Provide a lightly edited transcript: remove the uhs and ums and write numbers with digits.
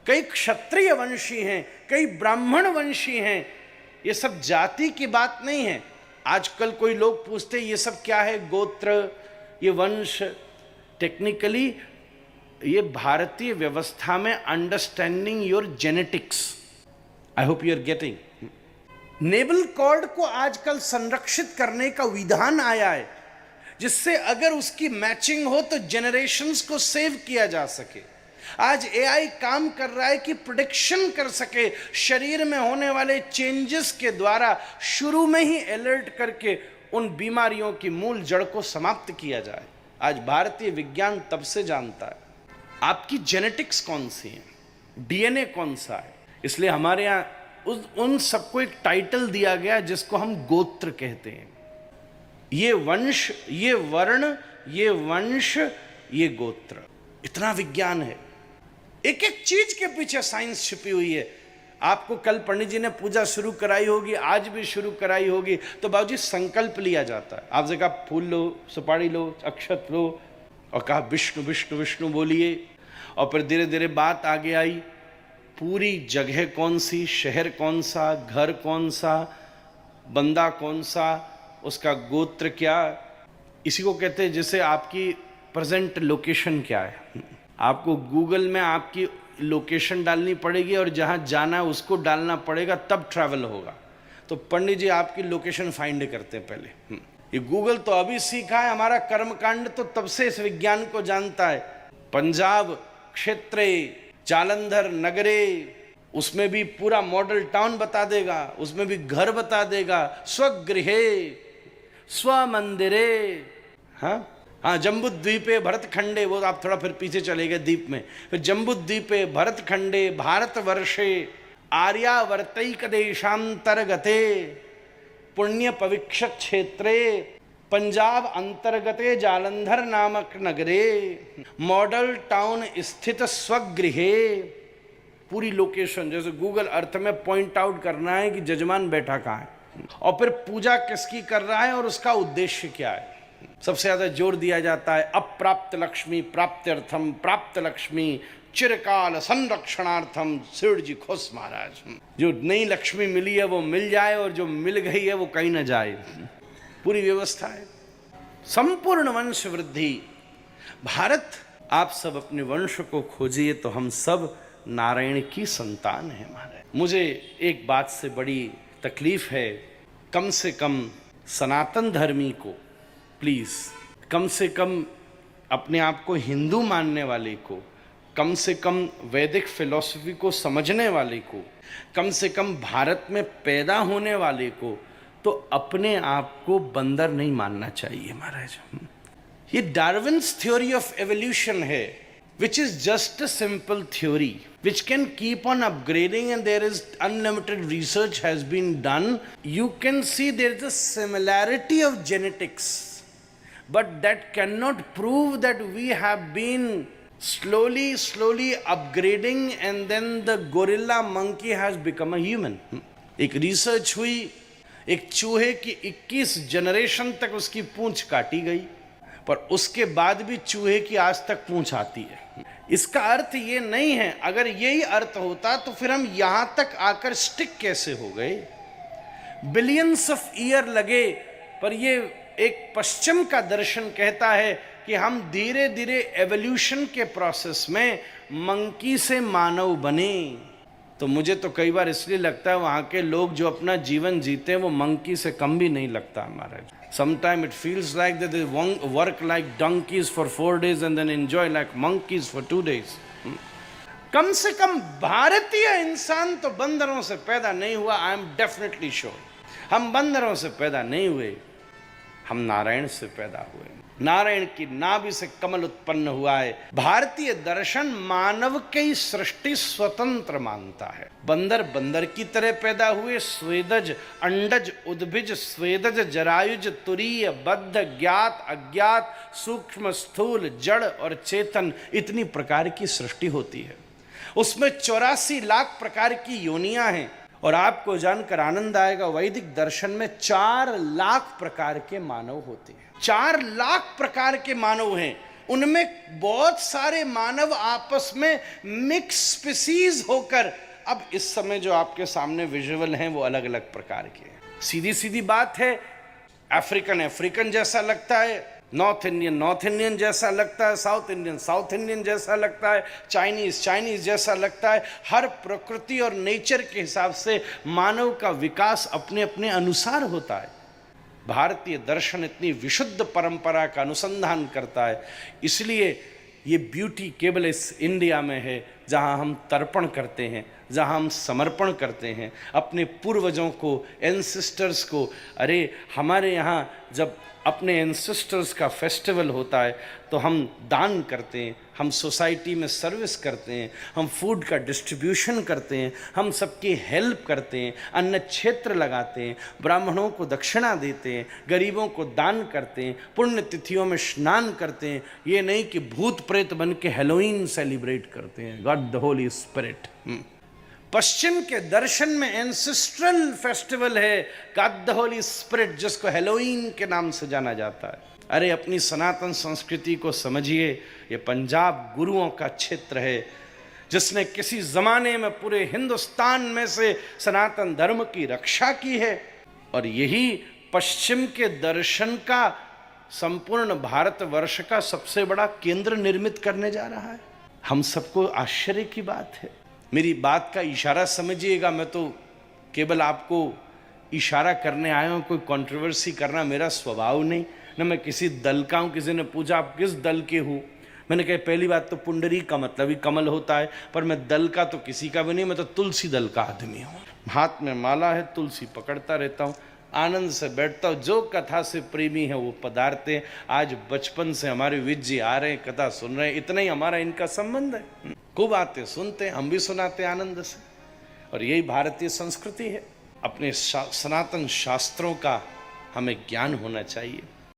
कई क्षत्रिय वंशी हैं, कई ब्राह्मण वंशी हैं। ये सब जाति की बात नहीं है। आजकल कोई लोग पूछते ये सब क्या है, गोत्र, ये वंश। टेक्निकली ये भारतीय व्यवस्था में understanding your genetics, I hope you are getting. Navel cord को आजकल संरक्षित करने का विधान आया है, जिससे अगर उसकी मैचिंग हो तो जेनरेशंस को सेव किया जा सके। आज एआई काम कर रहा है कि प्रेडिक्शन कर सके, शरीर में होने वाले चेंजेस के द्वारा शुरू में ही अलर्ट करके उन बीमारियों की मूल जड़ को समाप्त किया जाए। आज भारतीय विज्ञान तब से जानता है आपकी जेनेटिक्स कौन सी है, डीएनए कौन सा है। इसलिए हमारे यहाँ उन सबको एक टाइटल दिया गया जिसको हम गोत्र कहते हैं। ये वंश, ये वर्ण, ये वंश, ये गोत्र। इतना विज्ञान है, एक एक चीज के पीछे साइंस छिपी हुई है। आपको कल पंडित जी ने पूजा शुरू कराई होगी, आज भी शुरू कराई होगी, तो बाबूजी संकल्प लिया जाता है। आपसे कहा फूल लो, सुपारी लो, अक्षत लो, और कहा विष्णु विष्णु विष्णु बोलिए। और फिर धीरे धीरे बात आगे आई, पूरी जगह कौन सी, शहर कौन सा, घर कौन सा, बंदा कौन सा, उसका गोत्र क्या। इसी को कहते हैं जैसे आपकी प्रेजेंट लोकेशन क्या है। आपको गूगल में आपकी लोकेशन डालनी पड़ेगी और जहाँ जाना है उसको डालना पड़ेगा, तब ट्रैवल होगा। तो पंडित जी आपकी लोकेशन फाइंड करते हैं पहले। ये गूगल तो अभी सीखा है, हमारा कर्मकांड तो तब से इस विज्ञान को जानता है। पंजाब क्षेत्रे जालंधर नगरे, उसमें भी पूरा मॉडल टाउन बता देगा, उसमें भी घर बता देगा, स्वगृहे स्वमंदिरे। हाँ, जम्बुद्वीपे भरतखंडे, वो आप थोड़ा फिर पीछे चले गए द्वीप में। फिर जम्बुद्वीपे भरतखंडे भारतवर्षे आर्यावर्तैक देशांतर्गते पुण्य पविक्ष क्षेत्रे पंजाब अंतर्गते जालंधर नामक नगरे मॉडल टाउन स्थित स्वगृहे। पूरी लोकेशन, जैसे गूगल अर्थ में पॉइंट आउट करना है कि जजमान बैठा कहाँ है, और फिर पूजा किसकी कर रहा है और उसका उद्देश्य क्या है। सबसे ज्यादा जोर दिया जाता है अप्राप्त लक्ष्मी प्राप्त्यर्थम प्राप्त लक्ष्मी चिरकाल संरक्षणार्थम। शिव जी खुश महाराज, जो नई लक्ष्मी मिली है वो मिल जाए और जो मिल गई है वो कहीं ना जाए। पूरी व्यवस्था है, संपूर्ण वंश वृद्धि। भारत, आप सब अपने वंश को खोजिए तो हम सब नारायण की संतान है महाराज। मुझे एक बात से बड़ी तकलीफ है, कम से कम सनातन धर्मी को प्लीज, कम से कम अपने आप को हिंदू मानने वाले को, कम से कम वैदिक फिलॉसफी को समझने वाले को, कम से कम भारत में पैदा होने वाले को, तो अपने आप को बंदर नहीं मानना चाहिए महाराज। ये डार्विन्स थ्योरी ऑफ एवोल्यूशन है, which is just a simple theory which can keep on upgrading, and there is unlimited research has been done. You can see there is a similarity of genetics, but that cannot prove that we have been slowly upgrading and then the gorilla monkey has become a human. एक research हुई, एक चूहे की 21 generation तक उसकी पूंछ काटी गई, पर उसके बाद भी चूहे की आज तक पूंछ आती है। इसका अर्थ ये नहीं है, अगर यही अर्थ होता तो फिर हम यहां तक आकर स्टिक कैसे हो गए। बिलियंस ऑफ ईयर लगे, पर ये एक पश्चिम का दर्शन कहता है कि हम धीरे धीरे एवोल्यूशन के प्रोसेस में मंकी से मानव बने। तो मुझे तो कई बार इसलिए लगता है वहाँ के लोग जो अपना जीवन जीते हैं वो मंकी से कम भी नहीं लगता हमारा। Sometimes it feels like that they work like donkeys for 4 days and then enjoy like monkeys for 2 days. कम से कम भारतीय इंसान तो बंदरों से पैदा नहीं हुआ। I am definitely sure हम बंदरों से पैदा नहीं हुए, हम नारायण से पैदा हुए। नारायण की नाभि से कमल उत्पन्न हुआ है। भारतीय दर्शन मानव की सृष्टि स्वतंत्र मानता है। बंदर बंदर की तरह पैदा हुए, स्वेदज अंडज उद्भिज स्वेदज जरायुज तुरीय बद्ध ज्ञात अज्ञात सूक्ष्म स्थूल जड़ और चेतन, इतनी प्रकार की सृष्टि होती है। उसमें 84 लाख प्रकार की योनियां हैं। और आपको जानकर आनंद आएगा, वैदिक दर्शन में 4 लाख प्रकार के मानव होते हैं। 4 लाख प्रकार के मानव हैं। उनमें बहुत सारे मानव आपस में मिक्स स्पीसीज होकर, अब इस समय जो आपके सामने विजुअल हैं वो अलग अलग प्रकार के हैं। सीधी सीधी बात है, अफ्रीकन अफ्रीकन जैसा लगता है, नॉर्थ इंडियन जैसा लगता है, साउथ इंडियन जैसा लगता है, चाइनीज जैसा लगता है। हर प्रकृति और नेचर के हिसाब से मानव का विकास अपने अपने अनुसार होता है। भारतीय दर्शन इतनी विशुद्ध परंपरा का अनुसंधान करता है, इसलिए ये ब्यूटी केवल इस इंडिया में है जहाँ हम तर्पण करते हैं, जहाँ हम समर्पण करते हैं अपने पूर्वजों को, एंसेस्टर्स को। अरे हमारे यहाँ जब अपने एंसेस्टर्स का फेस्टिवल होता है तो हम दान करते हैं, हम सोसाइटी में सर्विस करते हैं, हम फूड का डिस्ट्रीब्यूशन करते हैं, हम सबकी हेल्प करते हैं, अन्न क्षेत्र लगाते हैं, ब्राह्मणों को दक्षिणा देते हैं, गरीबों को दान करते हैं, पुण्य तिथियों में स्नान करते हैं। ये नहीं कि भूत प्रेत बन के हैलोवीन सेलिब्रेट करते हैं। God the Holy Spirit. पश्चिम के दर्शन में एंसेस्ट्रल फेस्टिवल है गॉड द होली स्पिरिट, जिसको हैलोवीन के नाम से जाना जाता है। अरे अपनी सनातन संस्कृति को समझिए। ये पंजाब गुरुओं का क्षेत्र है, जिसने किसी जमाने में पूरे हिंदुस्तान में से सनातन धर्म की रक्षा की है, और यही पश्चिम के दर्शन का संपूर्ण भारतवर्ष का सबसे बड़ा केंद्र निर्मित करने जा रहा है। हम सबको आश्चर्य की बात है। मेरी बात का इशारा समझिएगा, मैं तो केवल आपको इशारा करने आया हूँ, कोई कंट्रोवर्सी करना मेरा स्वभाव नहीं, न मैं किसी दल का हूँ। किसी ने पूछा आप किस दल के हो, मैंने कहा पहली बात तो पुंडरी का मतलब ही कमल होता है, पर मैं दल का तो किसी का भी नहीं, मैं तो तुलसी दल का आदमी हूँ। हाथ में माला है, तुलसी पकड़ता रहता हूँ, आनंद से बैठता हूँ। जो कथा से प्रेमी है वो पधारते हैं। आज बचपन से हमारे विज जी आ रहे हैं, कथा सुन रहे हैं, इतना ही हमारा इनका संबंध है। खूब आते सुनते हैं, हम भी सुनाते हैं आनंद से। और यही भारतीय संस्कृति है। अपने सनातन शास्त्रों का हमें ज्ञान होना चाहिए।